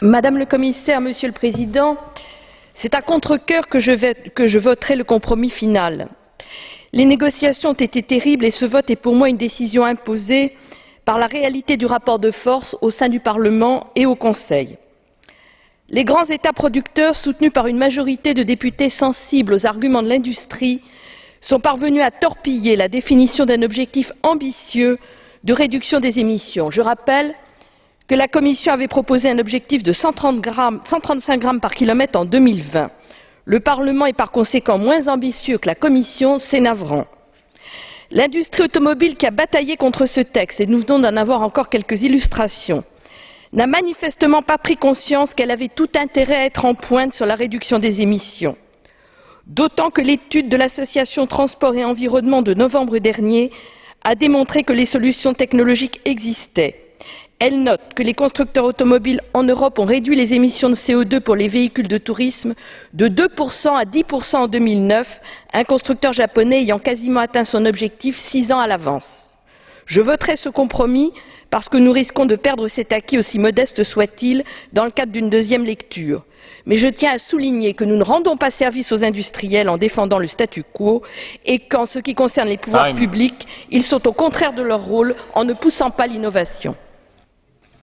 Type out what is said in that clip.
Madame le Commissaire, Monsieur le Président, c'est à contre-cœur que je voterai le compromis final. Les négociations ont été terribles et ce vote est pour moi une décision imposée par la réalité du rapport de force au sein du Parlement et au Conseil. Les grands États producteurs, soutenus par une majorité de députés sensibles aux arguments de l'industrie, sont parvenus à torpiller la définition d'un objectif ambitieux de réduction des émissions. Je rappelle que la Commission avait proposé un objectif de 135 grammes par kilomètre en 2020. Le Parlement est par conséquent moins ambitieux que la Commission, c'est navrant. L'industrie automobile qui a bataillé contre ce texte, et nous venons d'en avoir encore quelques illustrations, n'a manifestement pas pris conscience qu'elle avait tout intérêt à être en pointe sur la réduction des émissions. D'autant que l'étude de l'association Transport et Environnement de novembre dernier a démontré que les solutions technologiques existaient. Elle note que les constructeurs automobiles en Europe ont réduit les émissions de CO2 pour les véhicules de tourisme de 2% à 10% en 2009, un constructeur japonais ayant quasiment atteint son objectif 6 ans à l'avance. Je voterai ce compromis parce que nous risquons de perdre cet acquis, aussi modeste soit-il, dans le cadre d'une deuxième lecture. Mais je tiens à souligner que nous ne rendons pas service aux industriels en défendant le statu quo et qu'en ce qui concerne les pouvoirs publics, ils sont au contraire de leur rôle en ne poussant pas l'innovation.